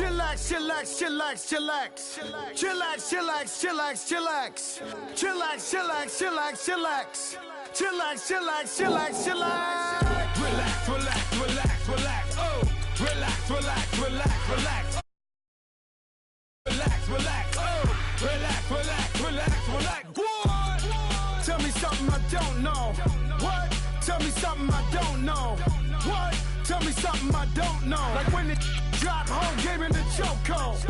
Chillax, chillax, chillax, chillax. Chillax, chillax, chillax, chillax. Chillax, chillax, chillax, chillax. Chillax, chillax, chillax, chillax. Relax, relax, relax, relax. Oh, relax, relax, relax, relax. Relax, relax, oh, relax, relax, relax, relax. What? Tell me something I don't know. What? Tell me something I don't know. What? Tell me something I don't know. Like when it drop, whole game in the chokehold.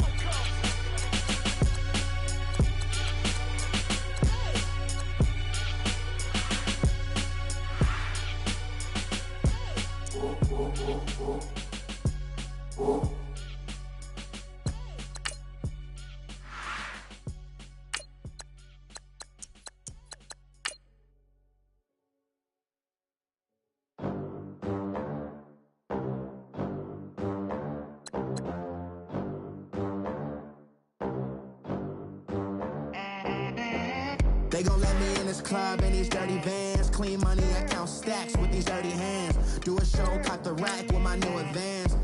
They gon' let me in this club in these dirty vans. Clean money, I count stacks with these dirty hands. Do a show, caught the rack with my new advance.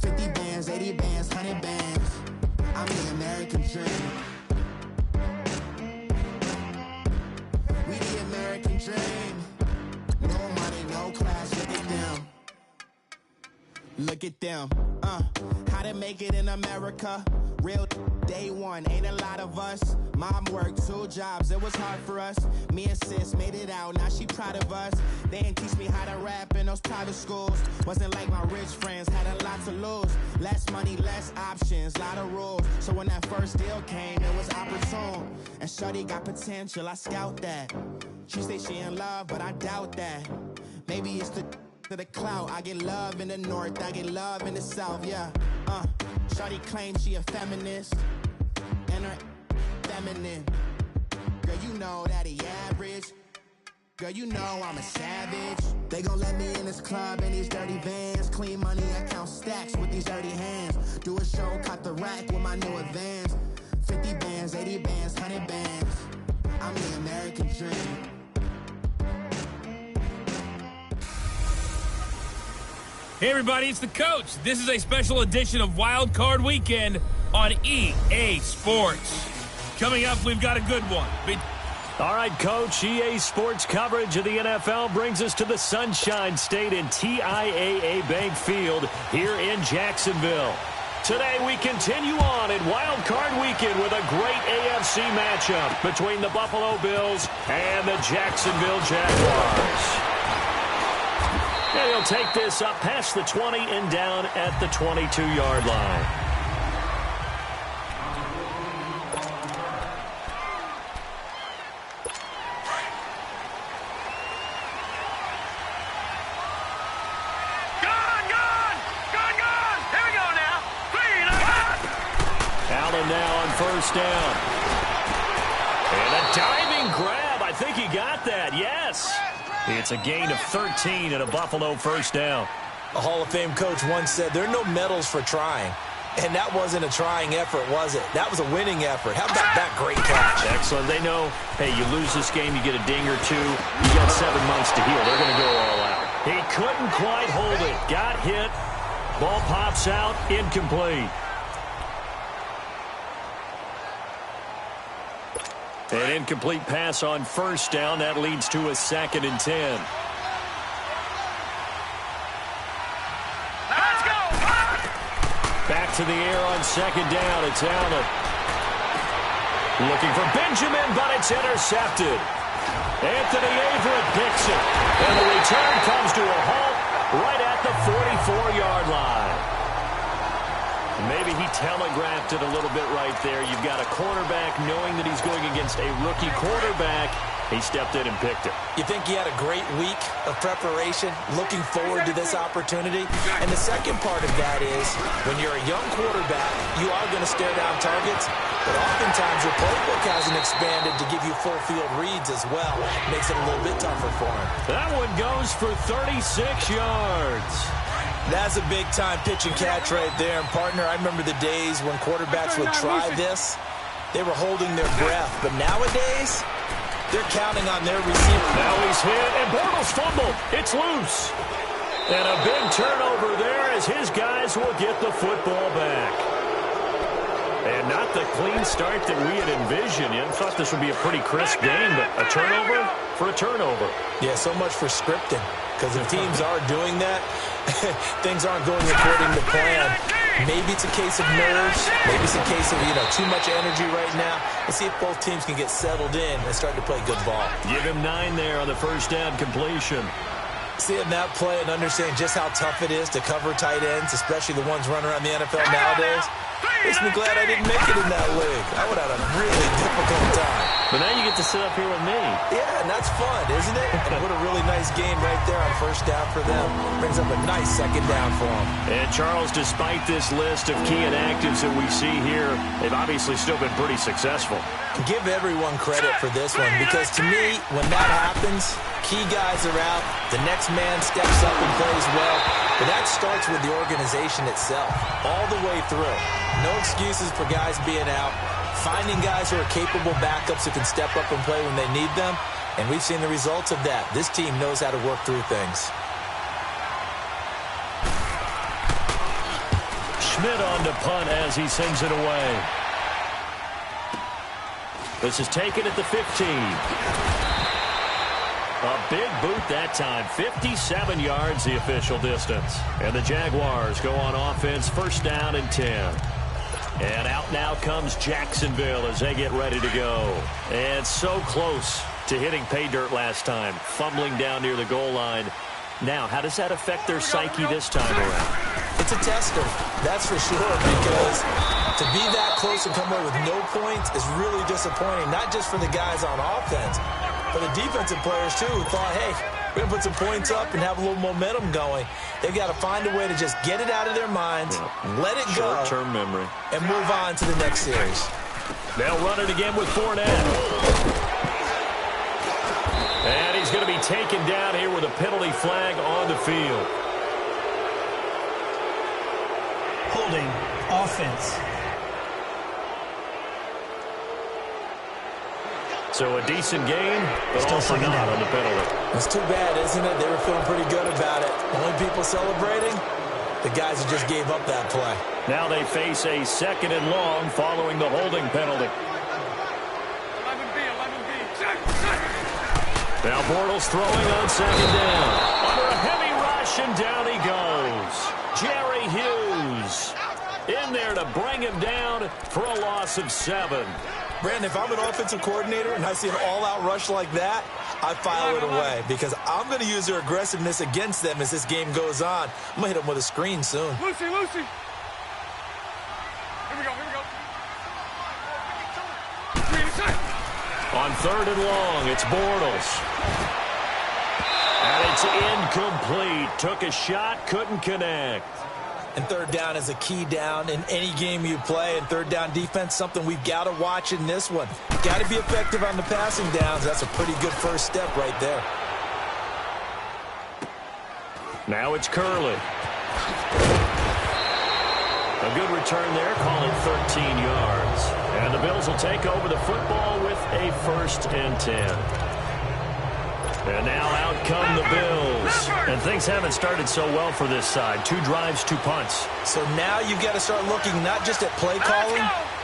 50 bands, 80 bands, 100 bands. I'm the American dream. We the American dream. No money, no class, look at them. Look at them, how to make it in America. Real day one, ain't a lot of us. Mom worked 2 jobs, it was hard for us. Me and sis made it out, now she proud of us. They didn't teach me how to rap in those private schools. Wasn't like my rich friends, had a lot to lose. Less money, less options, lot of rules. So when that first deal came, it was opportune. And shorty got potential, I scout that. She say she in love, but I doubt that. Maybe it's the clout. I get love in the north, I get love in the south, yeah. Shorty claims she a feminist, and her feminine. Girl, you know that he average. Girl, you know I'm a savage. They gon' let me in this club in these dirty vans. Clean money, I count stacks with these dirty hands. Do a show, caught the rack with my new advance. 50 bands, 80 bands, 100 bands. I'm the American dream. Hey everybody, it's the coach. This is a special edition of Wild Card Weekend on EA Sports. Coming up, we've got a good one. All right, Coach, EA Sports coverage of the NFL brings us to the Sunshine State in TIAA Bank Field here in Jacksonville. Today, we continue on in Wild Card Weekend with a great AFC matchup between the Buffalo Bills and the Jacksonville Jaguars. And he'll take this up past the 20 and down at the 22-yard line. Allen now on first down. And a diving grab. I think he got that, yes. It's a gain of 13 and a Buffalo first down. A Hall of Fame coach once said there are no medals for trying. And that wasn't a trying effort, was it? That was a winning effort. How about that great catch? Excellent. They know, hey, you lose this game, you get a ding or two. You got 7 months to heal. They're going to go all out. He couldn't quite hold it. Got hit. Ball pops out. Incomplete. An incomplete pass on first down. That leads to a 2nd and 10. Let's go! Back to the air on 2nd down. It's Allen. Looking for Benjamin, but it's intercepted. Anthony Averett picks it. And the return comes to a halt right at the 44-yard line. Maybe he telegraphed it a little bit right there. You've got a quarterback knowing that he's going against a rookie quarterback. He stepped in and picked it. You think he had a great week of preparation, looking forward to this opportunity? And the second part of that is, when you're a young quarterback, you are going to stare down targets, but oftentimes your playbook hasn't expanded to give you full field reads as well. Makes it a little bit tougher for him. That one goes for 36 yards. That's a big-time pitch and catch right there. And, partner, I remember the days when quarterbacks would try this. They were holding their breath. But nowadays, they're counting on their receiver. Now he's hit, and Bortles fumbled. It's loose. And a big turnover there as his guys will get the football back. Not the clean start that we had envisioned. I thought this would be a pretty crisp game, but a turnover for a turnover. Yeah, so much for scripting, because if teams are doing that, things aren't going according to plan. Maybe it's a case of nerves. Maybe it's a case of, too much energy right now. Let's see if both teams can get settled in and start to play good ball. Give him 9 there on the first down completion. Seeing that play and understanding just how tough it is to cover tight ends, especially the ones running around the NFL nowadays, makes me glad I didn't make it in that league. I would have had a really difficult time. But now you get to sit up here with me. Yeah, and that's fun, isn't it? And what a really nice game right there on first down for them. Brings up a nice second down for them. And Charles, despite this list of key inactives that we see here, they've obviously still been pretty successful. Give everyone credit for this one, because to me, when that happens, key guys are out, the next man steps up and plays well, but that starts with the organization itself, all the way through. No excuses for guys being out, finding guys who are capable backups who can step up and play when they need them, and we've seen the results of that. This team knows how to work through things. Schmidt on to punt as he sends it away. This is taken at the 15. A big boot that time. 57 yards the official distance. And the Jaguars go on offense, first down and 10. And out now comes Jacksonville as they get ready to go. And so close to hitting pay dirt last time. Fumbling down near the goal line. Now, how does that affect their psyche this time around? It's a tester, that's for sure, because to be that close and come away with no points is really disappointing, not just for the guys on offense, but the defensive players, too, who thought, hey, we're going to put some points up and have a little momentum going. They've got to find a way to just get it out of their minds, let it go, short-term memory, and move on to the next series. They'll run it again with Fournette. And he's going to be taken down here with a penalty flag on the field. Holding offense. So a decent game, but Still all for second naught down on the penalty. It's too bad, isn't it? They were feeling pretty good about it. Only people celebrating, the guys who just gave up that play. Now they face a second and long following the holding penalty. 11B. Now Bortles throwing on second down. Under a heavy rush, and down he goes. Jerry Hughes in there to bring him down for a loss of 7. Brandon, if I'm an offensive coordinator and I see an all-out rush like that, I file it away because I'm going to use their aggressiveness against them as this game goes on. I'm going to hit them with a screen soon. Lucy. Here we go. On third and long, it's Bortles. And it's incomplete. Took a shot, couldn't connect. And third down is a key down in any game you play. And third down defense, something we've got to watch in this one. Got to be effective on the passing downs. That's a pretty good first step right there. Now it's Curley. A good return there, call it 13 yards. And the Bills will take over the football with a 1st and 10. And now out come the Bills. And things haven't started so well for this side. 2 drives, 2 punts. So now you've got to start looking not just at play calling,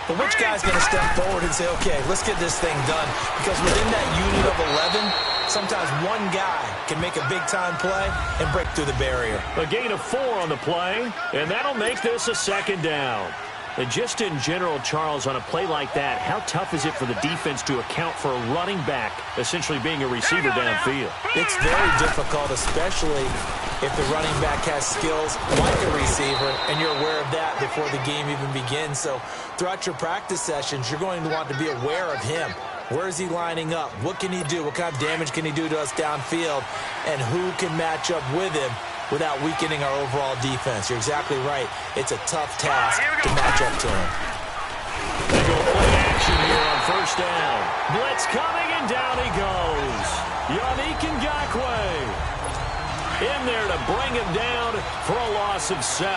but which guy's going to step forward and say, okay, let's get this thing done. Because within that unit of 11, sometimes one guy can make a big-time play and break through the barrier. A gain of 4 on the play, and that'll make this a 2nd down. And just in general, Charles, on a play like that, how tough is it for the defense to account for a running back essentially being a receiver downfield? It's very difficult, especially if the running back has skills like a receiver, and you're aware of that before the game even begins. So throughout your practice sessions, you're going to want to be aware of him. Where is he lining up? What can he do? What kind of damage can he do to us downfield? And who can match up with him without weakening our overall defense? You're exactly right. It's a tough task to match up to him. They go play action here on first down. Blitz coming, and down he goes. Yannick Ngakoue in there to bring him down for a loss of 7.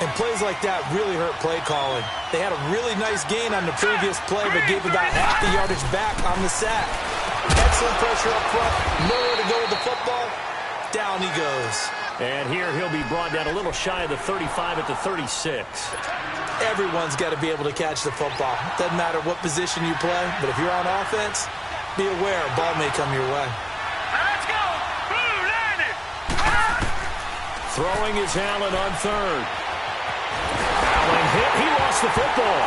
And plays like that really hurt play calling. They had a really nice gain on the previous play, but gave about half the yardage back on the sack. Excellent pressure up front. Nowhere to go with the football. Down he goes. And here he'll be brought down a little shy of the 35 at the 36. Everyone's got to be able to catch the football. Doesn't matter what position you play, but if you're on offense, be aware a ball may come your way. Let's go! Throwing is Allen on third. Allen hit. He lost the football.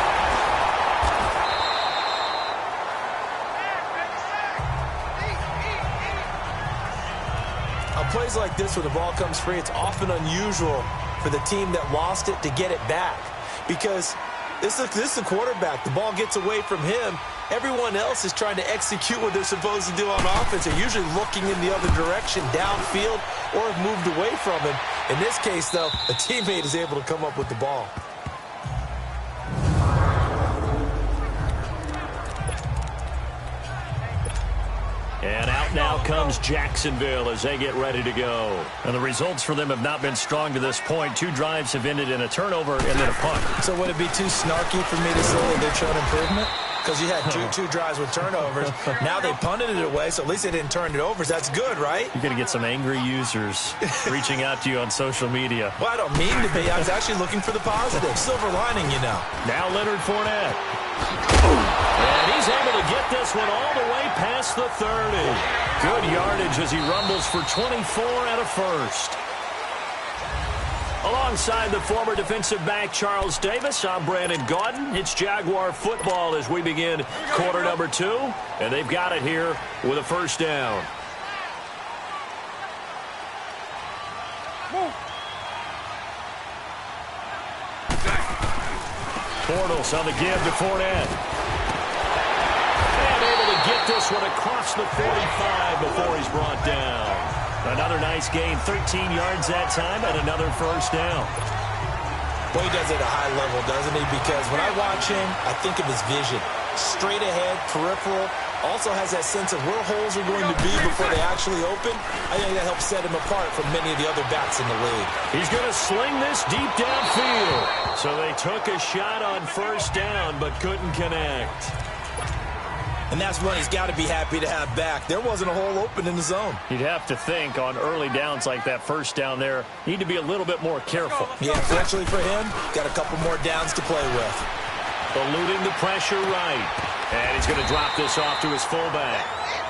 On plays like this, when the ball comes free, it's often unusual for the team that lost it to get it back. Because this is a quarterback. The ball gets away from him. Everyone else is trying to execute what they're supposed to do on offense. They're usually looking in the other direction, downfield, or have moved away from him. In this case, though, a teammate is able to come up with the ball. And out now comes Jacksonville as they get ready to go. And the results for them have not been strong to this point. 2 drives have ended in a turnover and then a punt. So would it be too snarky for me to say that they've shown improvement? Because you had two drives with turnovers. Now they punted it away, so at least they didn't turn it over. That's good, right? You're going to get some angry users reaching out to you on social media. Well, I don't mean to be. I was actually looking for the positive. Silver lining, you know. Now Leonard Fournette. And he's able to get this one all the way past the 30. Good yardage as he rumbles for 24 and a first. Alongside the former defensive back Charles Davis, I'm Brandon Gaudin. It's Jaguar football as we begin quarter number 2. And they've got it here with a first down. Bortles on the give to Fournette. And able to get this one across the 45 before he's brought down. Another nice gain, 13 yards that time, and another first down. Well, he does it at a high level, doesn't he? Because when I watch him, I think of his vision. Straight ahead, peripheral. Also has that sense of where holes are going to be before they actually open. I think that helps set him apart from many of the other backs in the league. He's going to sling this deep downfield. So they took a shot on first down, but couldn't connect. And that's one he's got to be happy to have back. There wasn't a hole open in the zone. You'd have to think on early downs like that first down there, need to be a little bit more careful. Yeah, fortunately for him, got a couple more downs to play with. Eluding the pressure right. And he's going to drop this off to his fullback.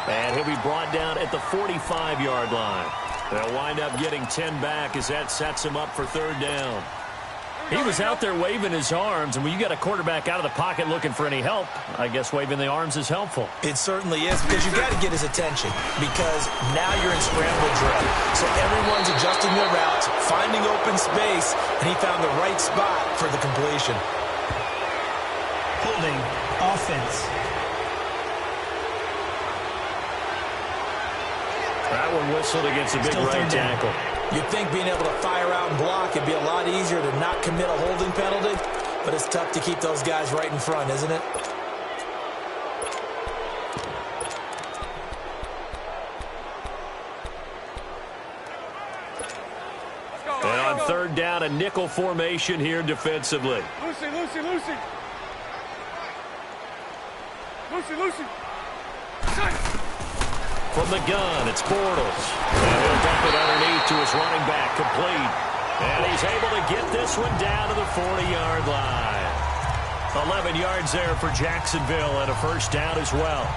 And he'll be brought down at the 45-yard line. They'll wind up getting 10 back as that sets him up for third down. He was out there waving his arms, and when you got a quarterback out of the pocket looking for any help, I guess waving the arms is helpful. It certainly is, because you've got to get his attention, because now you're in scramble drill. So everyone's adjusting their routes, finding open space, and he found the right spot for the completion. Holding offense. That one whistled against a big right tackle. You'd think being able to fire out and block it'd be a lot easier to not commit a holding penalty, but it's tough to keep those guys right in front, isn't it? And on third down, a nickel formation here defensively. Lucy. From the gun, it's Bortles. And he'll dump it underneath to his running back, complete. And he's able to get this one down to the 40-yard line. 11 yards there for Jacksonville and a first down as well.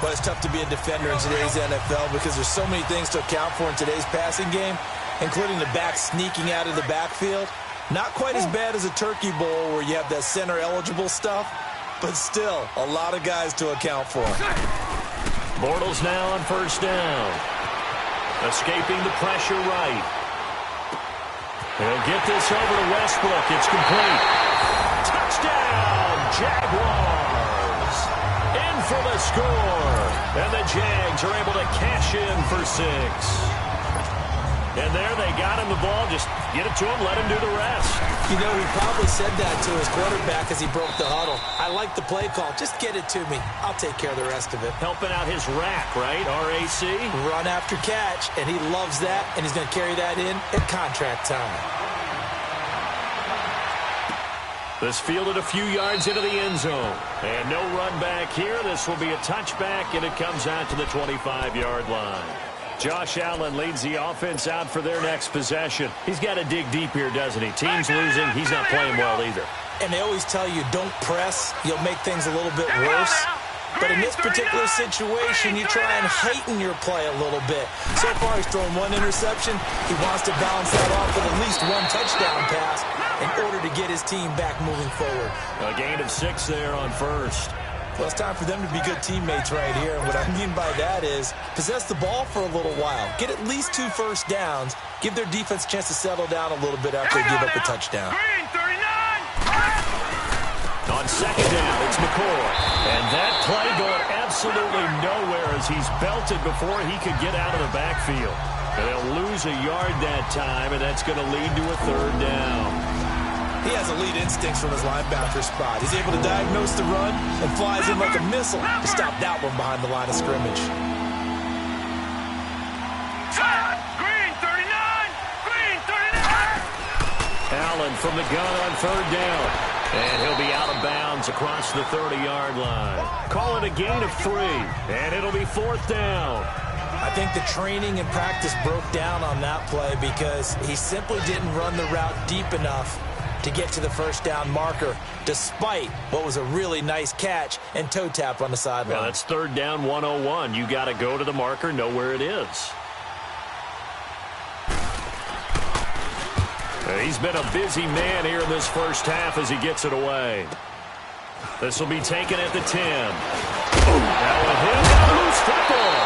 But it's tough to be a defender in today's NFL because there's so many things to account for in today's passing game, including the back sneaking out of the backfield. Not quite as bad as a turkey bowl where you have that center-eligible stuff, but still a lot of guys to account for. Bortles now on first down. Escaping the pressure right. He'll get this over to Westbrook. It's complete. Touchdown, Jaguars. In for the score. And the Jags are able to cash in for 6. And there they got him the ball. Just get it to him, let him do the rest. You know, he probably said that to his quarterback as he broke the huddle. I like the play call. Just get it to me. I'll take care of the rest of it. Helping out his rack, right? RAC. Run after catch, and he loves that, and he's going to carry that in at contract time. This fielded a few yards into the end zone. And no run back here. This will be a touchback, and it comes out to the 25-yard line. Josh Allen leads the offense out for their next possession. He's got to dig deep here, doesn't he? Team's losing. He's not playing well either. And they always tell you, don't press. You'll make things a little bit worse. But in this particular situation, you try and heighten your play a little bit. So far, he's thrown one interception. He wants to balance that off with at least one touchdown pass in order to get his team back moving forward. A gain of 6 there on first. Well, it's time for them to be good teammates right here. And what I mean by that is possess the ball for a little while. Get at least 2 first downs. Give their defense a chance to settle down a little bit after they give up a touchdown. On second down, it's McCoy. And that play going absolutely nowhere as he's belted before he could get out of the backfield. And they'll lose a yard that time, and that's going to lead to a 3rd down. He has elite instincts from his linebacker spot. He's able to diagnose the run and flies in like a missile to stop that one behind the line of scrimmage. Green 39! Green 39! Allen from the gun on 3rd down. And he'll be out of bounds across the 30-yard line. Call it a gain of 3, and it'll be 4th down. I think the training and practice broke down on that play because he simply didn't run the route deep enough to get to the 1st down marker, despite what was a really nice catch and toe tap on the sideline. Well, that's 3rd down 101. You got to go to the marker, know where it is. He's been a busy man here in this first half as he gets it away. This will be taken at the 10. Now with him, a loose football.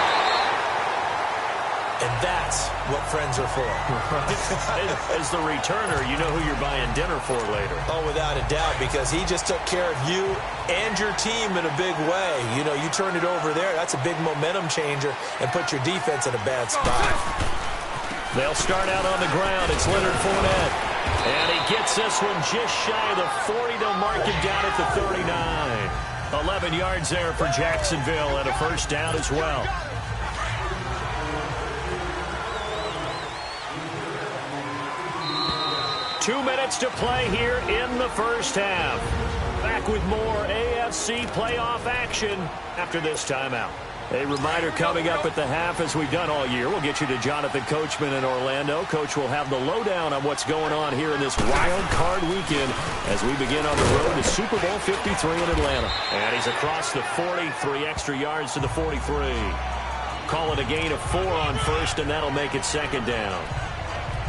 And that's what friends are for. As the returner, you know who you're buying dinner for later. Oh, without a doubt, because he just took care of you and your team in a big way. You know, you turn it over there, that's a big momentum changer and put your defense in a bad spot. They'll start out on the ground. It's Leonard Fournette. And he gets this one just shy of the 40. They'll mark him down at the 39. 11 yards there for Jacksonville and a 1st down as well. Two minutes to play here in the first half. Back with more AFC playoff action after this timeout. A reminder coming up at the half, as we've done all year. We'll get you to Jonathan Coachman in Orlando. Coach will have the lowdown on what's going on here in this wild card weekend as we begin on the road to Super Bowl 53 in Atlanta. And he's across the 43 extra yards to the 43. Call it a gain of 4 on 1st, and that'll make it 2nd down.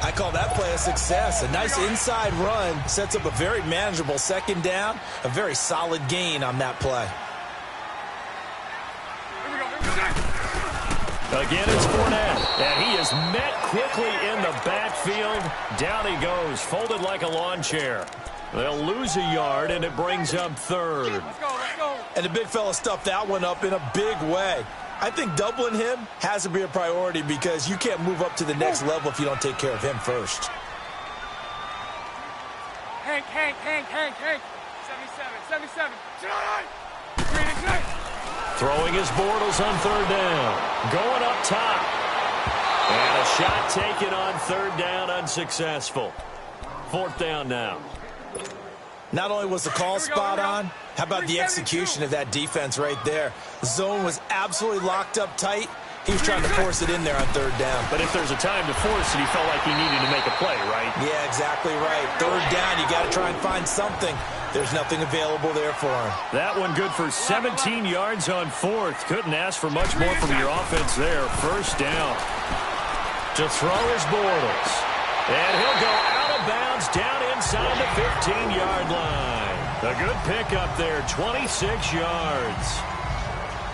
I call that play a success. A nice inside run sets up a very manageable 2nd down. A very solid gain on that play. Again, it's Fournette, and he is met quickly in the backfield. Down he goes, folded like a lawn chair. They'll lose a yard, and it brings up 3rd. Let's go. And the big fella stuffed that one up in a big way. I think doubling him has to be a priority because you can't move up to the next level if you don't take care of him first. Hank. 77. Green ignite. Throwing his Bortles on 3rd down. Going up top. And a shot taken on 3rd down, unsuccessful. 4th down now. Not only was the call spot on, how about the execution of that defense right there? The zone was absolutely locked up tight. He was trying to force it in there on 3rd down. But if there's a time to force it, he felt like he needed to make a play, right? Yeah, exactly right. 3rd down, you got to try and find something. There's nothing available there for him. That one good for 17 yards on 4th. Couldn't ask for much more from your offense there. 1st down. To throw is Bortles. And he'll go out of bounds down inside the 15-yard line. A good pickup there, 26 yards.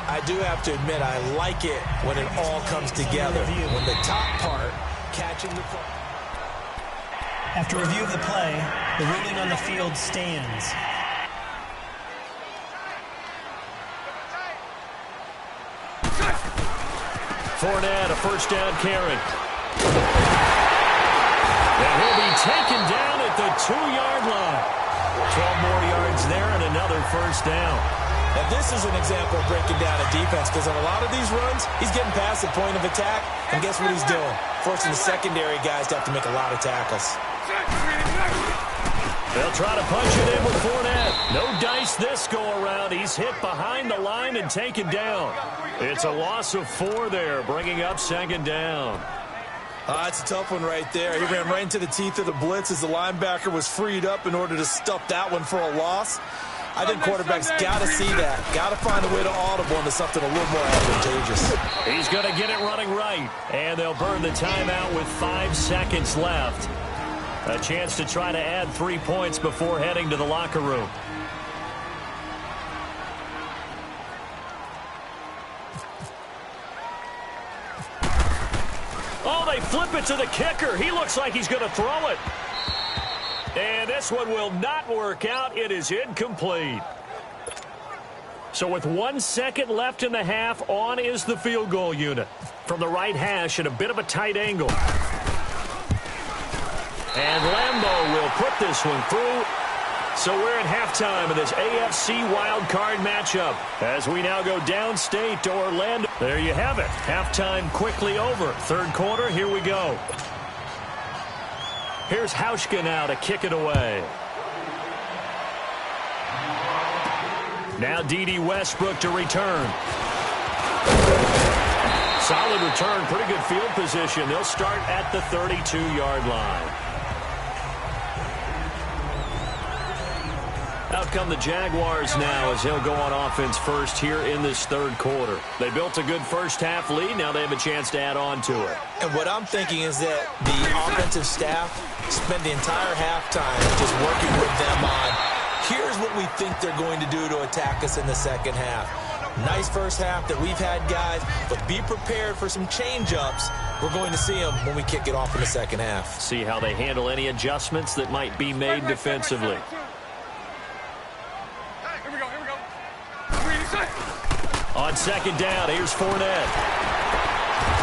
I do have to admit, I like it when it all comes together. When the top part catching the football. After review of the play, the ruling on the field stands. Fournette, a 1st down carry. And he'll be taken down at the 2-yard line. 12 more yards there and another 1st down. Now, this is an example of breaking down a defense because on a lot of these runs, he's getting past the point of attack, and guess what he's doing? Forcing the secondary guys to have to make a lot of tackles. They'll try to punch it in with Fournette. No dice this go-around. He's hit behind the line and taken down. It's a loss of 4 there, bringing up second down. It's a tough one right there. He ran right into the teeth of the blitz as the linebacker was freed up in order to stuff that one for a loss. I think quarterbacks got to see that. Got to find a way to audible into something a little more advantageous. He's going to get it running right. And they'll burn the timeout with 5 seconds left. A chance to try to add 3 points before heading to the locker room. Oh, they flip it to the kicker. He looks like he's going to throw it. And this one will not work out. It is incomplete. So with 1 second left in the half, on is the field goal unit. From the right hash at a bit of a tight angle. And Lambeau will put this one through. So we're at halftime in this AFC wildcard matchup as we now go downstate to Orlando. There you have it. Halftime quickly over. Third quarter, here we go. Here's Hauschka now to kick it away. Now D.D. Westbrook to return. Solid return, pretty good field position. They'll start at the 32-yard line. Out come the Jaguars now as he'll go on offense first here in this third quarter. They built a good first-half lead. Now they have a chance to add on to it. And what I'm thinking is that the offensive staff spend the entire halftime just working with them on, here's what we think they're going to do to attack us in the second half. Nice first half that we've had, guys, but be prepared for some change-ups. We're going to see them when we kick it off in the second half. See how they handle any adjustments that might be made defensively. On second down, here's Fournette.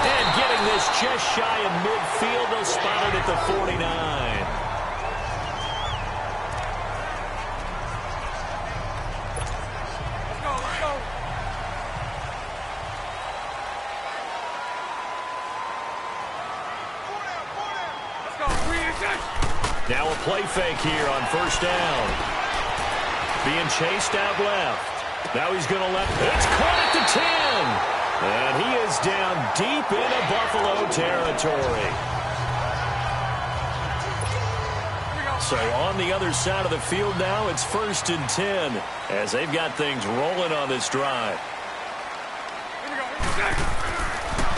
And getting this just shy of midfield, they'll spot it at the 49. Let's go. Now a play fake here on first down. Being chased out left. Now he's going to let... It's caught at the 10. And he is down deep into Buffalo territory. So on the other side of the field now, it's 1st and 10 as they've got things rolling on this drive.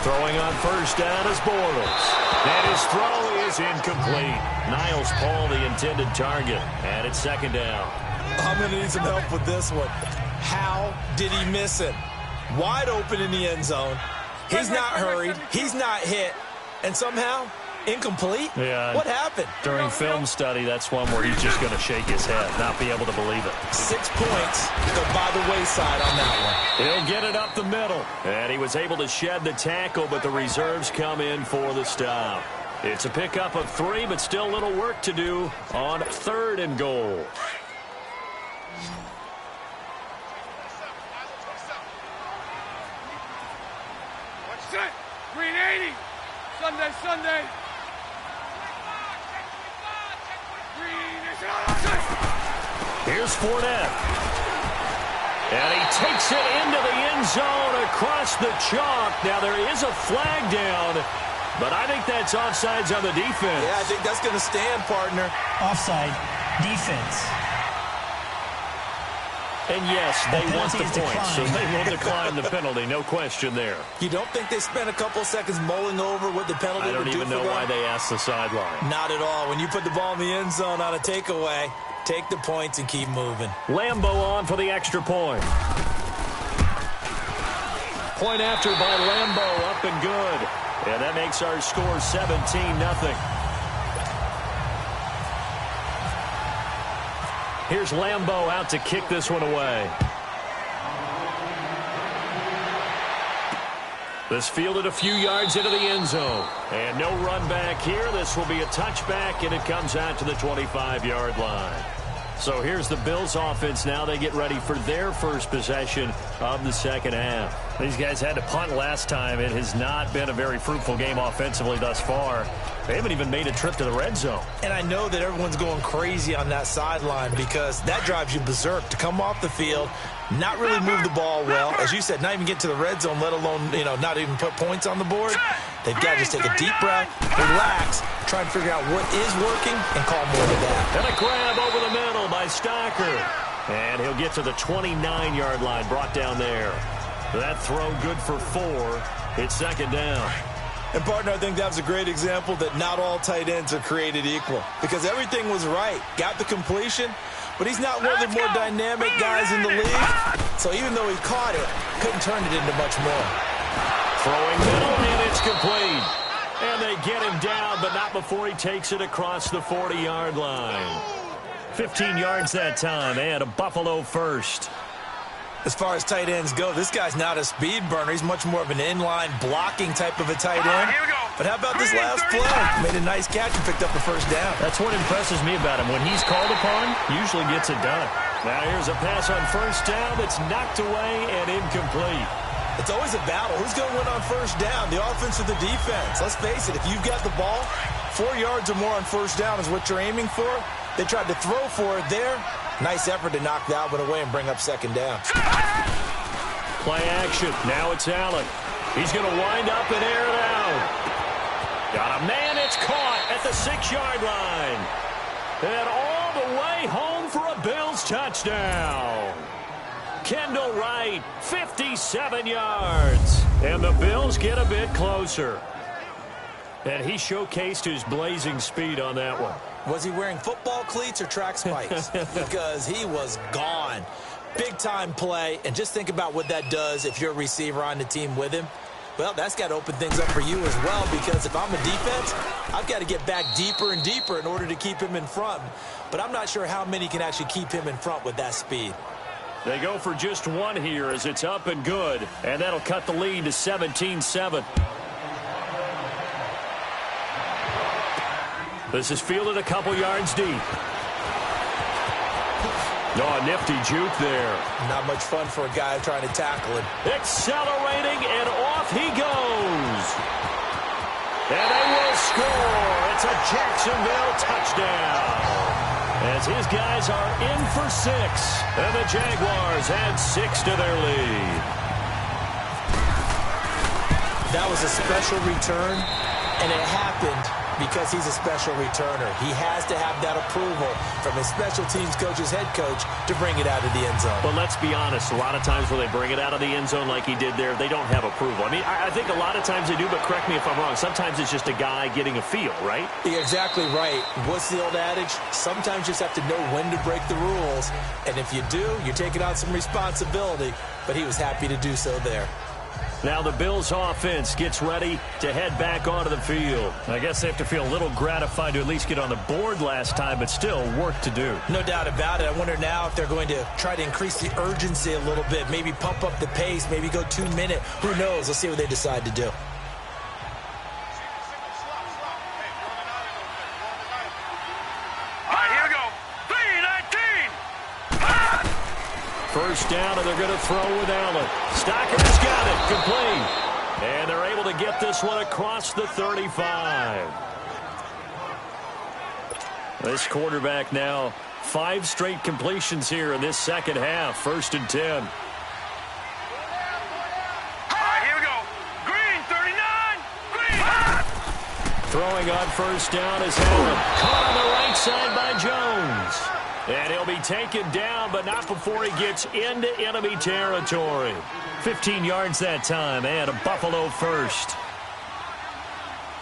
Throwing on first down is Bortles. And his throw is incomplete. Niles Paul, the intended target. And it's second down. I'm going to need some help with this one. How did he miss it? Wide open in the end zone. He's not hurried. He's not hit. And somehow, incomplete? Yeah. What happened? During film study, that's one where he's just going to shake his head, not be able to believe it. 6 points go by the wayside on that one. He'll get it up the middle. And he was able to shed the tackle, but the reserves come in for the stop. It's a pickup of 3, but still a little work to do on 3rd and goal. Green 80. Sunday. Here's Fournette. And he takes it into the end zone across the chalk. Now there is a flag down, but I think that's offsides on the defense. Yeah, I think that's going to stand, partner. Offside. Defense. And yes, they want the point, so they will decline the penalty, no question there. You don't think they spent a couple seconds mulling over what the penalty would do for them? I don't even know why they asked the sideline. Not at all. When you put the ball in the end zone on a takeaway, take the points and keep moving. Lambeau on for the extra point. Point after by Lambeau, up and good. And that makes our score 17-0. Here's Lambeau out to kick this one away. This fielded a few yards into the end zone. And no run back here. This will be a touchback, and it comes out to the 25-yard line. So here's the Bills offense now. They get ready for their first possession of the second half. These guys had to punt last time. It has not been a very fruitful game offensively thus far. They haven't even made a trip to the red zone. And I know that everyone's going crazy on that sideline because that drives you berserk to come off the field, not really move the ball well. As you said, not even get to the red zone, let alone, not even put points on the board. They've got to just take a deep breath, relax, try and figure out what is working, and call more of that. And a grab over the middle by Stocker. And he'll get to the 29-yard line, brought down there. That throw good for 4. It's second down. And, partner, I think that was a great example that not all tight ends are created equal because everything was right. Got the completion, but he's not one of the more dynamic guys in the league. So even though he caught it, couldn't turn it into much more. Throwing middle, and it's complete. And they get him down, but not before he takes it across the 40-yard line. 15 yards that time, and a Buffalo first. As far as tight ends go, this guy's not a speed burner. He's much more of an inline blocking type of a tight end. But how about this last play? Made a nice catch and picked up the first down. That's what impresses me about him. When he's called upon, usually gets it done. Now here's a pass on first down that's knocked away and incomplete. It's always a battle. Who's going to win on first down, the offense or the defense? Let's face it, if you've got the ball, 4 yards or more on first down is what you're aiming for. They tried to throw for it there. Nice effort to knock that one away and bring up second down. Play action. Now it's Allen. He's going to wind up and air it out. Got a man. It's caught at the 6-yard line. And all the way home for a Bills touchdown. Kendall Wright, 57 yards. And the Bills get a bit closer. And he showcased his blazing speed on that one. Was he wearing football cleats or track spikes? Because he was gone. Big-time play, and just think about what that does if you're a receiver on the team with him. Well, that's got to open things up for you as well, because if I'm a defense, I've got to get back deeper and deeper in order to keep him in front. But I'm not sure how many can actually keep him in front with that speed. They go for just one here as it's up and good, and that'll cut the lead to 17-7. This is fielded a couple yards deep. Oh, a nifty juke there. Not much fun for a guy trying to tackle him. Accelerating, and off he goes. And they will score. It's a Jacksonville touchdown. As his guys are in for 6. And the Jaguars add 6 to their lead. That was a special return, and it happened because he's a special returner. He has to have that approval from his special teams coach's head coach to bring it out of the end zone. But let's be honest, a lot of times when they bring it out of the end zone like he did there, they don't have approval. I mean, I think a lot of times they do, but correct me if I'm wrong. Sometimes it's just a guy getting a feel, right? You're exactly right. What's the old adage? Sometimes you just have to know when to break the rules. And if you do, you're taking on some responsibility. But he was happy to do so there. Now the Bills offense gets ready to head back onto the field. I guess they have to feel a little gratified to at least get on the board last time, but still work to do. No doubt about it. I wonder now if they're going to try to increase the urgency a little bit, maybe pump up the pace, maybe go 2-minute. Who knows? Let's see what they decide to do. All right, here we go. 3-19. First down, and they're going to throw with Allen. Stocker's got it. Complete. And they're able to get this one across the 35. This quarterback now 5 straight completions here in this second half. 1st and 10. All right, here we go. Green, 39. Green. Throwing on first down is Allen. Caught on the right side by Jones. And he'll be taken down, but not before he gets into enemy territory. 15 yards that time, and a Buffalo first.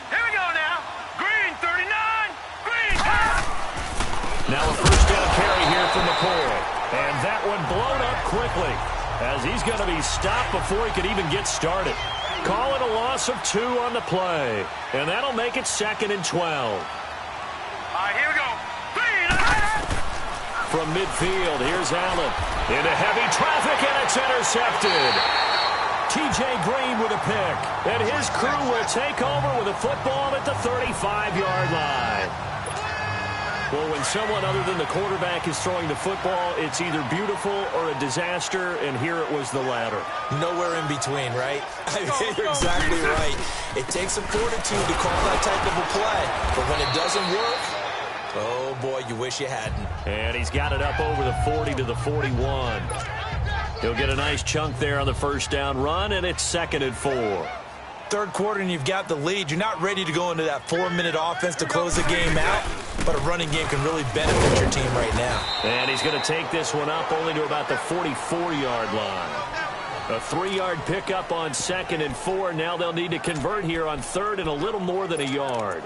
Here we go now. Green, 39. Green. Now a first down carry here from McCoy. And that one blown up quickly, as he's going to be stopped before he could even get started. Call it a loss of 2 on the play. And that'll make it 2nd and 12. All right, here we go. From midfield, here's Allen. Into heavy traffic, and it's intercepted. T.J. Green with a pick. And his crew will take over with a football at the 35-yard line. Well, when someone other than the quarterback is throwing the football, it's either beautiful or a disaster, and here it was the latter. Nowhere in between, right? I mean, you're exactly right. It takes some fortitude to call that type of a play, but when it doesn't work, oh, boy, you wish you hadn't. And he's got it up over the 40 to the 41. He'll get a nice chunk there on the first down run, and it's 2nd and 4. Third quarter and you've got the lead. You're not ready to go into that 4-minute offense to close the game out, but a running game can really benefit your team right now. And he's going to take this one up only to about the 44-yard line. A 3-yard pickup on 2nd and 4. Now they'll need to convert here on 3rd and a little more than a yard.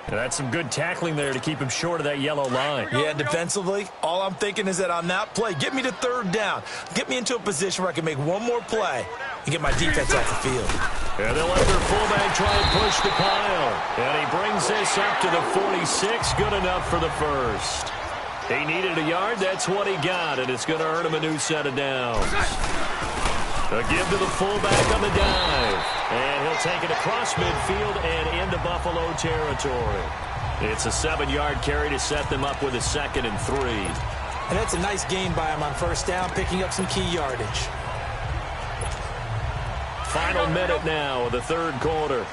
And that's some good tackling there to keep him short of that yellow line. Yeah, defensively, all I'm thinking is that on that play, get me to 3rd down. Get me into a position where I can make one more play and get my defense off the field. And they'll let their fullback try and push the pile. And he brings this up to the 46. Good enough for the first. He needed a yard. That's what he got. And it's going to earn him a new set of downs. A give to the fullback on the dive. And he'll take it across midfield and into Buffalo territory. It's a 7-yard carry to set them up with a 2nd and 3. And that's a nice gain by him on first down, picking up some key yardage. Final minute now of the third quarter.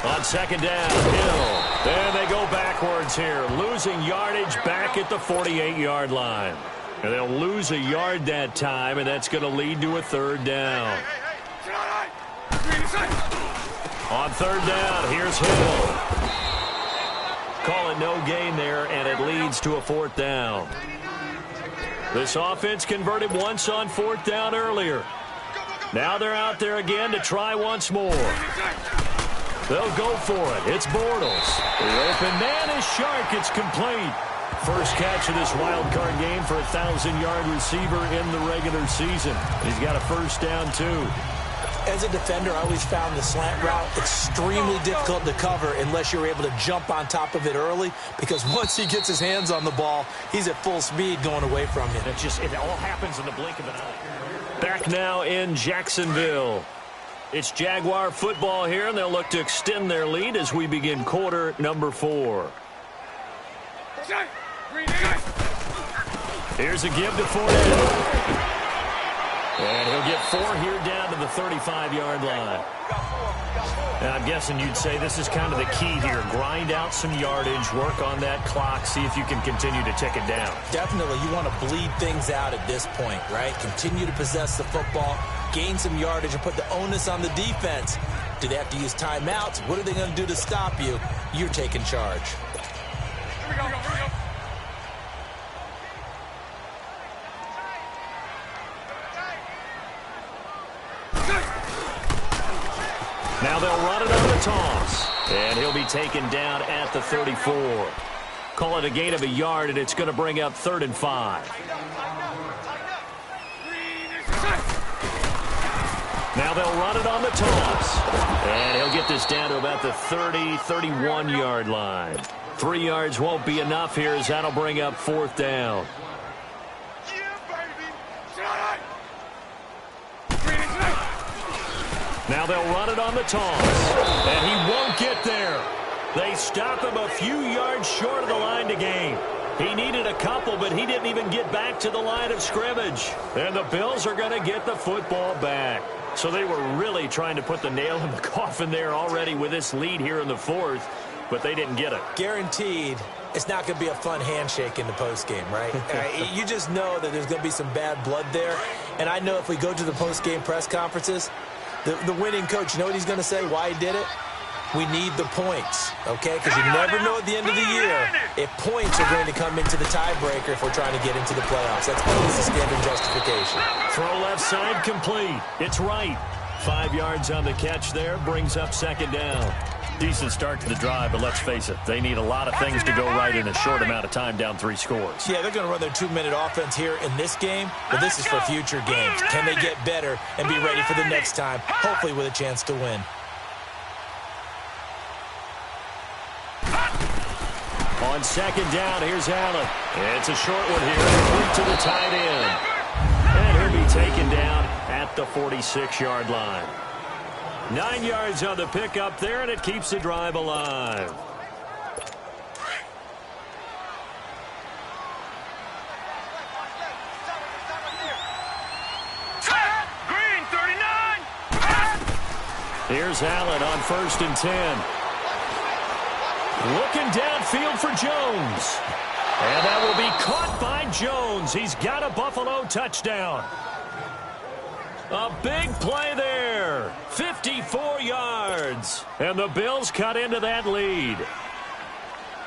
On 2nd down, Hill. And they go backwards here, losing yardage back at the 48-yard line. And they'll lose a yard that time, and that's going to lead to a 3rd down. On 3rd down, here's Hill. Call it no gain there, and it leads to a 4th down. This offense converted once on 4th down earlier. Now they're out there again to try once more. They'll go for it. It's Bortles. The open man is Shark. It's complete. First catch of this wild card game for a 1,000-yard receiver in the regular season. He's got a first down, too. As a defender, I always found the slant route extremely difficult to cover unless you're able to jump on top of it early, because once he gets his hands on the ball, he's at full speed going away from you. It all happens in the blink of an eye. Back now in Jacksonville. It's Jaguar football here, and they'll look to extend their lead as we begin quarter number 4. Here's a give to Fournette. And he'll get 4 here down to the 35-yard line. And I'm guessing you'd say this is kind of the key here. Grind out some yardage, work on that clock, see if you can continue to tick it down. Definitely. You want to bleed things out at this point, right? Continue to possess the football, gain some yardage, and put the onus on the defense. Do they have to use timeouts? What are they going to do to stop you? You're taking charge. Here we go. Now they'll run it on the toss. And he'll be taken down at the 34. Call it a gain of a yard, and it's going to bring up 3rd and 5. Now they'll run it on the toss. And he'll get this down to about the 30, 31-yard line. 3 yards won't be enough here, as that'll bring up 4th down. Now they'll run it on the toss. And he won't get there. They stop him a few yards short of the line to gain. He needed a couple, but he didn't even get back to the line of scrimmage. And the Bills are going to get the football back. So they were really trying to put the nail in the coffin there already with this lead here in the 4th, but they didn't get it. Guaranteed it's not going to be a fun handshake in the postgame, right? You just know that there's going to be some bad blood there. And I know if we go to the postgame press conferences, the winning coach, you know what he's going to say, why he did it? We need the points, okay? Because you never know at the end of the year if points are going to come into the tiebreaker if we're trying to get into the playoffs. That's always the standard justification. Throw left side complete. It's right. 5 yards on the catch there. Brings up 2nd down. Decent start to the drive, but let's face it, they need a lot of things to go right in a short amount of time, down 3 scores. Yeah, they're going to run their 2-minute offense here in this game, but this is for future games. Can they get better and be ready for the next time, hopefully with a chance to win? On 2nd down, here's Allen. It's a short one here, complete to the tight end. And he'll be taken down at the 46-yard line. 9 yards on the pickup there, and it keeps the drive alive. Green 39. Here's Allen on 1st and 10. Looking downfield for Jones. And that will be caught by Jones. He's got a Buffalo touchdown. A big play there. 54 yards. And the Bills cut into that lead.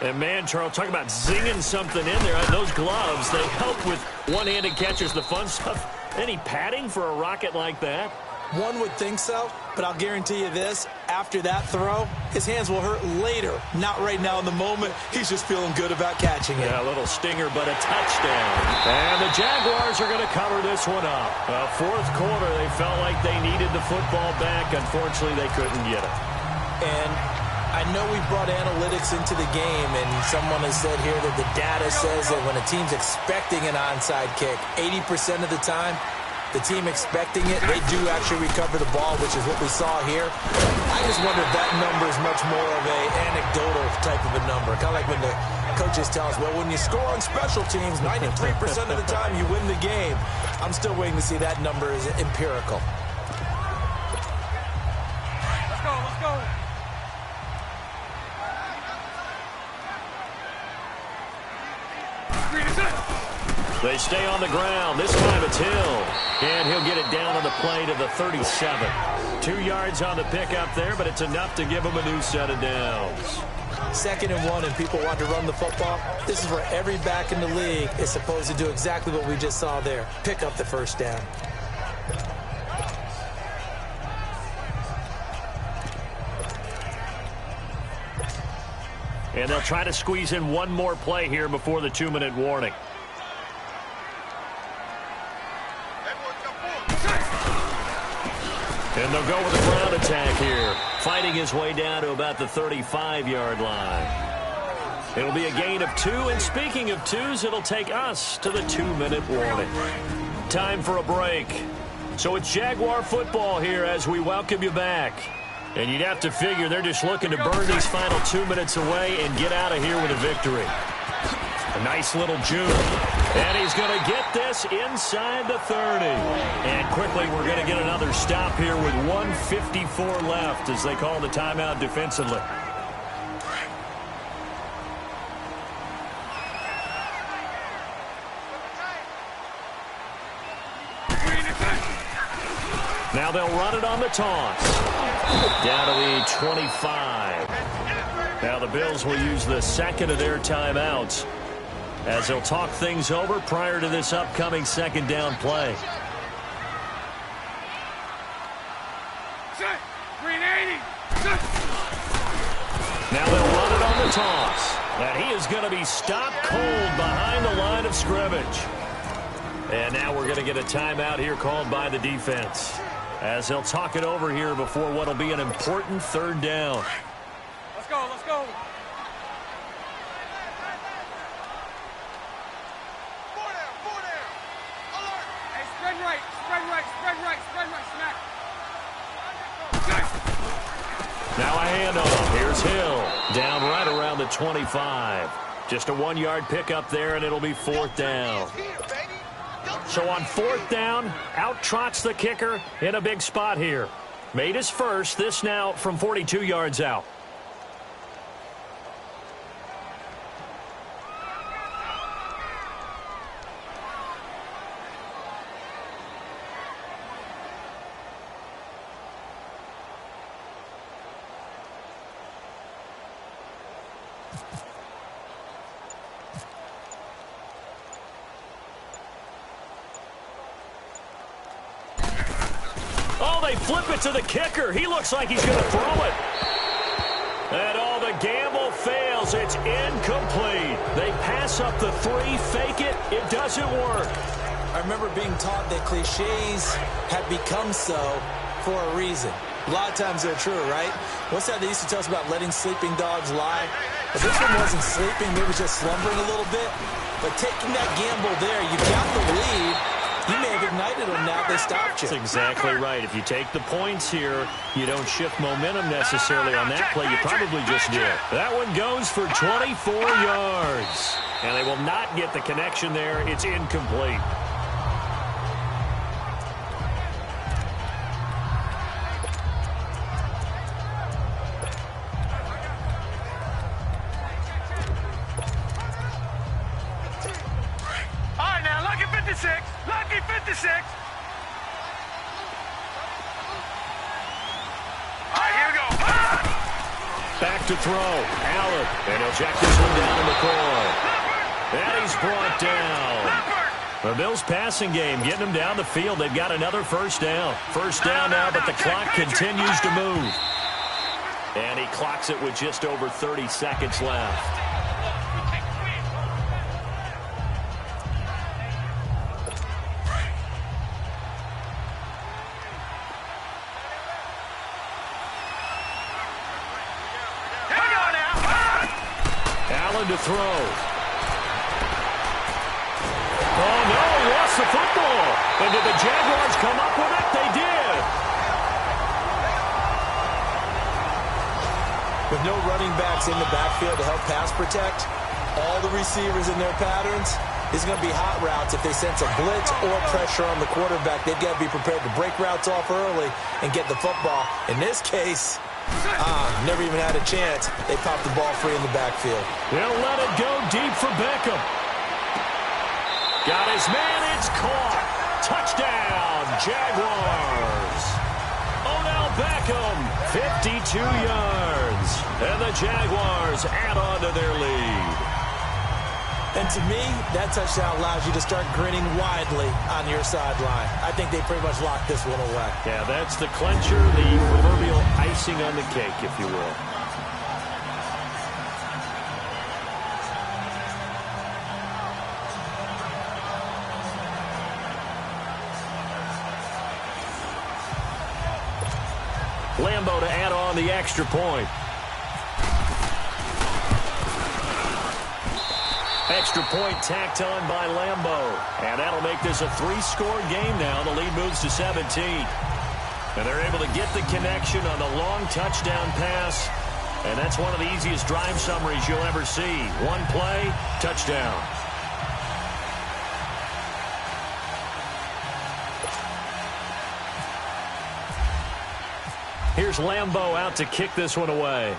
And, man, Charles, talk about zinging something in there. Those gloves, they help with one-handed catches, the fun stuff. Any padding for a rocket like that? One would think so, but I'll guarantee you this. After that throw, his hands will hurt later. Not right now in the moment. He's just feeling good about catching it. Yeah, a little stinger, but a touchdown. And the Jaguars are going to cover this one up. Fourth quarter, they felt like they needed the football back. Unfortunately, they couldn't get it. And I know we brought analytics into the game, and someone has said here that the data says that when a team's expecting an onside kick, 80% of the time, the team expecting it, they do actually recover the ball, which is what we saw here. I just wonder if that number is much more of an anecdotal type of a number. Kind of like when the coaches tell us, well, when you score on special teams, 93% of the time you win the game. I'm still waiting to see that number is empirical. Let's go, let's go. Green is it. They stay on the ground. This time it's Hill. And he'll get it down on the play to the 37. 2 yards on the pickup there, but it's enough to give him a new set of downs. 2nd and 1, and people want to run the football. This is where every back in the league is supposed to do exactly what we just saw there. Pick up the first down. And they'll try to squeeze in one more play here before the 2-minute warning. And they'll go with a ground attack here, fighting his way down to about the 35-yard line. It'll be a gain of 2, and speaking of 2s, it'll take us to the 2-minute warning. Time for a break. So it's Jaguar football here as we welcome you back. And you'd have to figure they're just looking to burn these final 2 minutes away and get out of here with a victory. A nice little juke. And he's going to get this inside the 30. And quickly we're going to get another stop here with 1:54 left as they call the timeout defensively. Now they'll run it on the toss. Down to the 25. Now the Bills will use the second of their timeouts as they'll talk things over prior to this upcoming second down play. Green 80. Now they'll run it on the toss. And he is going to be stopped cold behind the line of scrimmage. And now we're going to get a timeout here called by the defense as they'll talk it over here before what will be an important third down. Let's go, let's go. Four down. Alert. Hey, spread right, snap. Now a handoff. Here's Hill. Down right around the 25. Just a 1-yard pickup there, and it'll be 4th down. So on 4th down, out trots the kicker in a big spot here. Made his first. This now from 42 yards out. Oh, they flip it to the kicker. He looks like he's going to throw it. And all the gamble fails. It's incomplete. They pass up the 3, fake it. It doesn't work. I remember being taught that cliches have become so for a reason. A lot of times they're true, right? What's that they used to tell us about letting sleeping dogs lie? But this one wasn't sleeping, maybe just slumbering a little bit. But taking that gamble there, you got the lead. he may have ignited them now they stopped you. That's exactly right. If you take the points here, you don't shift momentum necessarily on that play. You probably just did. That one goes for 24 yards. And they will not get the connection there. It's incomplete. Lucky 56. All right, here we go. Back to throw. Allen. And he'll jack this one down in the corner. And he's brought down. The Bills' passing game getting them down the field. They've got another first down. First down now, but the clock continues to move. And he clocks it with just over 30 seconds left. To throw. Oh, no, he lost the football. And did the Jaguars come up with it? They did. With no running backs in the backfield to help pass protect, all the receivers in their patterns, it's going to be hot routes. If they sense a blitz or pressure on the quarterback, they've got to be prepared to break routes off early and get the football. In this case, never even had a chance. They popped the ball free in the backfield. They'll let it go deep for Beckham. Got his man. It's caught. Touchdown, Jaguars. Odell Beckham, 52 yards. And the Jaguars add on to their lead. And to me, that touchdown allows you to start grinning widely on your sideline. I think they pretty much locked this one away. Yeah, that's the clincher, the proverbial icing on the cake, if you will. Lambo to add on the extra point. Extra point tacked on by Lambo. And that'll make this a 3-score game now. The lead moves to 17. And they're able to get the connection on the long touchdown pass. And that's one of the easiest drive summaries you'll ever see. One play, touchdown. Here's Lambo out to kick this one away.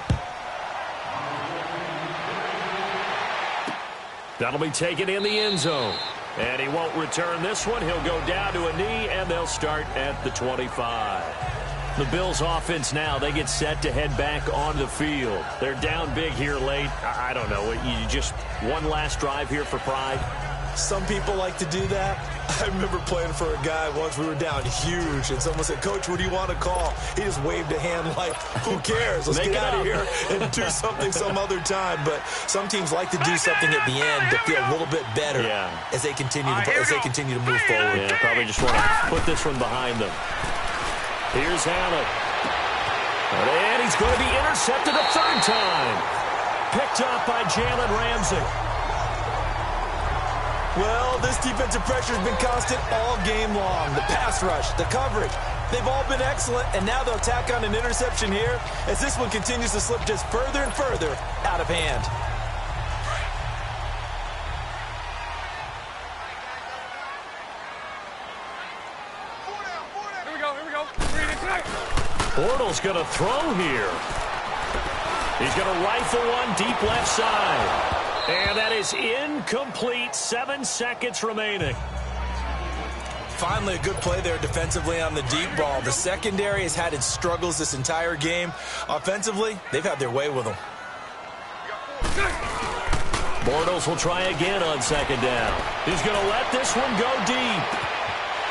That'll be taken in the end zone. And he won't return this one. He'll go down to a knee, and they'll start at the 25. The Bills' offense now, they get set to head back on the field. They're down big here late. I don't know. You just one last drive here for pride? Some people like to do that. I remember playing for a guy once. We were down huge, and someone said, "Coach, what do you want to call?" He just waved a hand like, who cares? Let's get out of here and do something some other time. But some teams like to do something at the end to feel a little bit better as they continue to move forward. Yeah, probably just want to put this one behind them. Here's Allen. And he's going to be intercepted a third time. Picked up by Jalen Ramsey. Well, this defensive pressure has been constant all game long. The pass rush, the coverage, they've all been excellent, and now they'll tack on an interception here as this one continues to slip just further and further out of hand. Here we go. Bortles going to throw here. He's going to rifle one deep left side. And that is incomplete. 7 seconds remaining. Finally, a good play there defensively on the deep ball. The secondary has had its struggles this entire game. Offensively, they've had their way with them. Bortles will try again on second down. He's going to let this one go deep.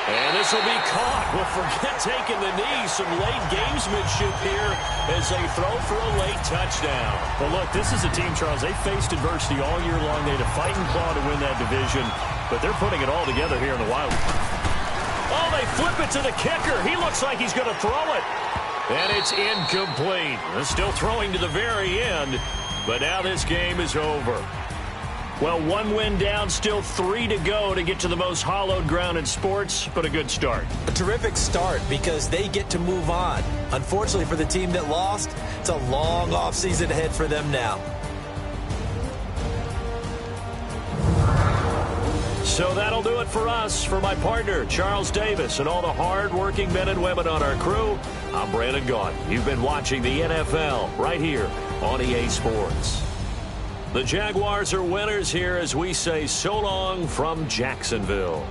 And this will be caught. Well, forget taking the knee. Some late gamesmanship here as they throw for a late touchdown. Well, look, this is a team, Charles, they faced adversity all year long. They had to fight and claw to win that division, but they're putting it all together here in the Wild. Oh, they flip it to the kicker. He looks like he's going to throw it. And it's incomplete. They're still throwing to the very end, but now this game is over. Well, one win down, still 3 to go to get to the most hallowed ground in sports, but a good start. A terrific start because they get to move on. Unfortunately for the team that lost, it's a long offseason ahead for them now. So that'll do it for us. For my partner, Charles Davis, and all the hard-working men and women on our crew, I'm Brandon Gaudin. You've been watching the NFL right here on EA Sports. The Jaguars are winners here as we say so long from Jacksonville.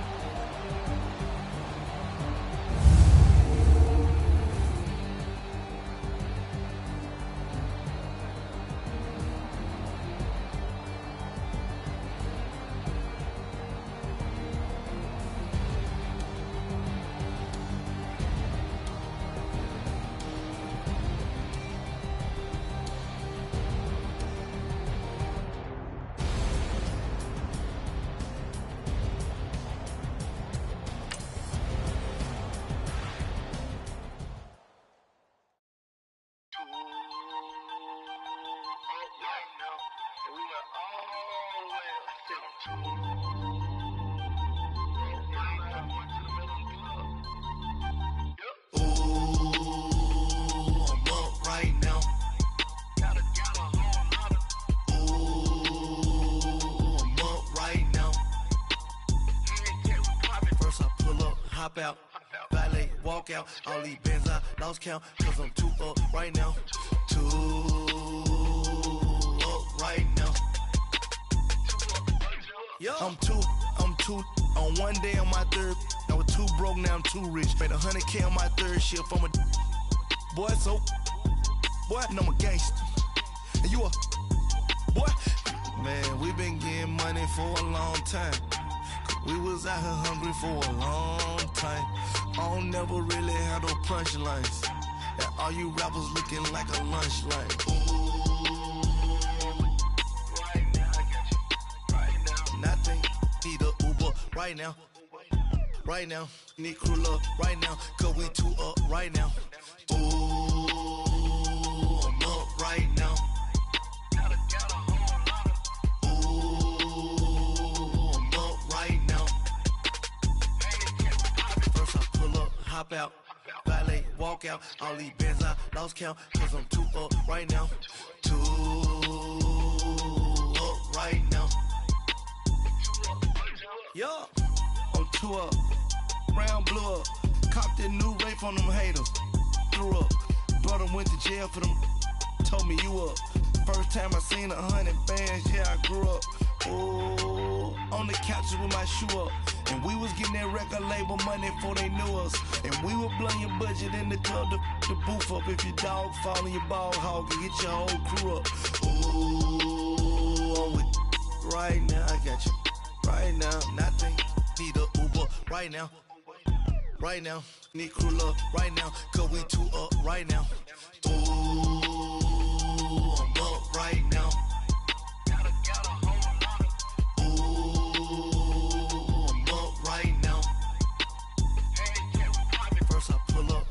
Out, valet, walk out, all these bands I lost count, cause I'm too up right now, too up right now. I'm too on one day on my third, I was too broke, now I'm too rich, made 100K on my third shift, I'm a boy, so, boy, and I'm a gangster, and you a, boy, man, we been getting money for a long time. We was out here hungry for a long time. I don't never really have no punchlines. And all you rappers looking like a lunch line. Ooh, right now, I got you. Right now, nothing. Need a Uber right now. Right now, need crew love right now. Cause we too up right now. Ooh, I'm up right now. Hop out, valet, walk out, all these bands I lost count, cause I'm too up right now, too up right now. Yeah, I'm too up, round blew up, copped that new rape on them haters, threw up, brother went to jail for them, told me you up, first time I seen 100 bands, yeah I grew up, ooh, on the couches with my shoe up. And we was getting that record label money before they knew us. And we were blowing your budget in the club to boof up. If your dog fall in your ball hog and get your whole crew up. Ooh, I'm with right now, I got you. Right now, nothing. Need a Uber right now. Right now, need crew love right now. Cause we too up right now. Ooh, I'm up right now.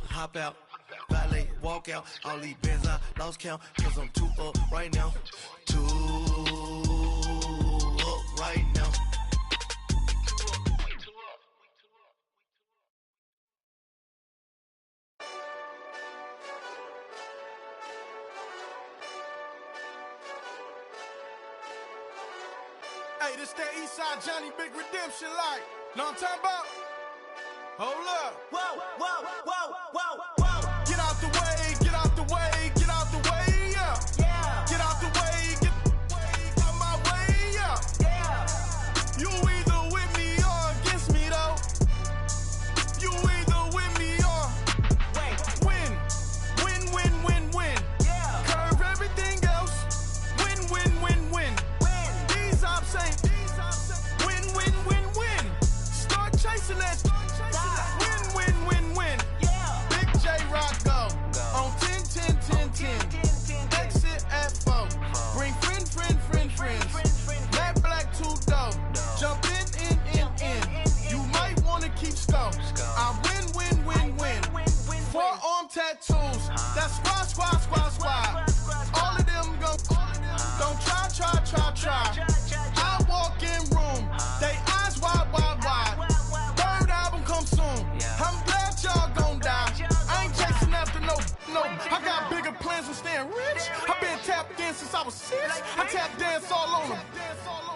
Hop out, valet, walk out, all these bands I lost count, cause I'm too up right now, too up right now. Hey, this that Eastside Johnny Big Redemption like. Know what I'm talking about? Hold up. Whoa, whoa, whoa, whoa, whoa. Get out the way, get out the way, get out the way, yeah. Yeah. Get out the way, get out my way, yeah. Yeah. You either with me or against me, though. You either with me or win. Win, win, win, win. Yeah. Curve everything else. Win, win, win, win. These ops ain't. Win, win, win, win. Start chasing that. Win, win, win, win. Yeah. Big J Rock go. On 10, 10, 10, 10. Exit at 4. Bring friends. Matt Black 2 dough. Jump in. You might wanna keep score. I win. Forearm tattoos. That's squad. All of them go. Don't try. I want I was 6. I tap dance all on them.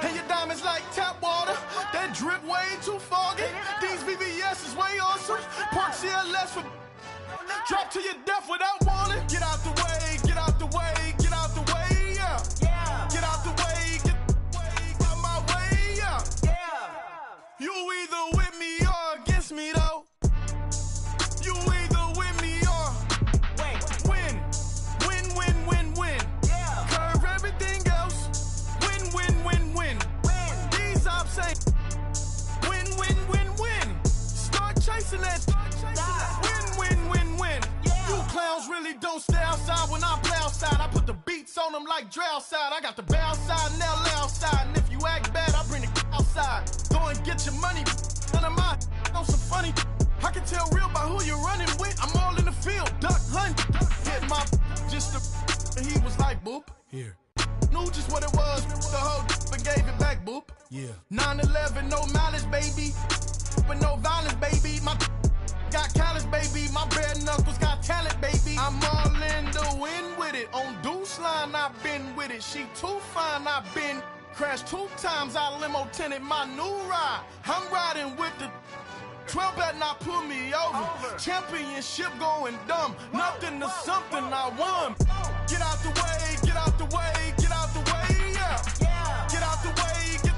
And your diamonds like tap water. That drip way too foggy. These VVS is way awesome. Park CLS for drop to your death without warning. Get out the way, get out the way, get out the way, yeah. Get out the way, get out my way, yeah. You either with me or against me though. You either with me or win. Win, win, win, win. Curve everything else. Win, win, win, win. These ops say win, win, win, win. Start chasing that. Win, win, win, win. You clowns really don't stay outside when I play outside. I put the beats on them like Dre outside. I got the bow side and LA outside. And if you act bad, I bring the outside. Go and get your money. None of my know some funny. I can tell real by who you're running with. I'm all in the field. Duck hunt. Hit my just the. And he was like, boop. Here. Knew just what it was. The whole and gave it back, boop. Yeah. 9/11, no malice, baby. But no violence, baby. My got callous, baby. My bare knuckles got talent, baby. I'm all in the wind with it. On Deuce line, I've been with it. She too fine, I've been crashed 2 times. I limo tinted my new ride. I'm riding with the 12 better not pull me over. Championship going dumb. Nothing to something I won. Get out the way, get out the way, get out the way, yeah. Get out the way, get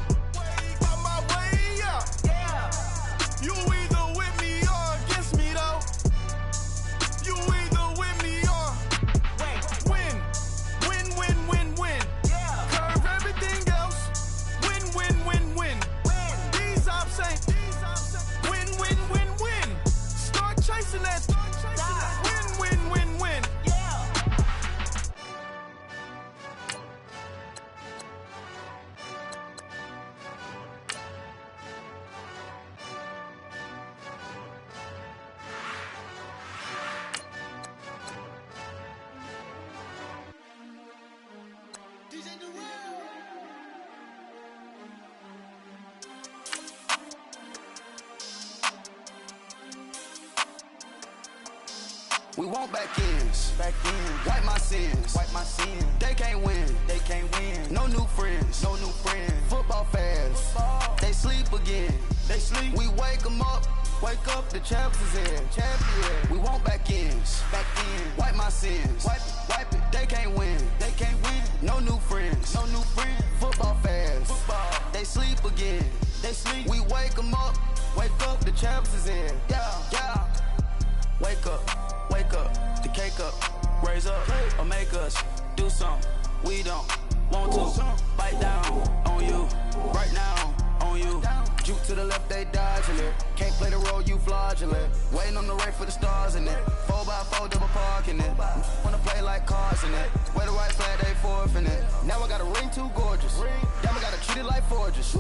out my way, yeah. You either with me or against me though. You either with me or win. Win, win, win, win. Curve everything else. Win, win, win, win. These ops ain't win, win, win, win. Start chasing that. Win, win, win, win. We want back ends. Wipe my sins. They can't win. No new friends. Football fans. They sleep again. We wake them up. Wake up, the champs is here. We want back ends. Wipe my sins. Wipe it. They can't win. No new friends. Football fans. They sleep again. We wake them up. Wake up, the champs is here. Yeah. Wake up, the cake up, raise up, or make us do something we don't want to. Bite down on you, right now on you. Juke to the left, they dodging it. Can't play the role, you fraudulent. Waiting on the race for the stars in it. 4x4 double parking it. Wanna play like cars in it. Where the right flag, they forfeiting it. Now I got a ring too gorgeous. Damn, I gotta treat it like forges.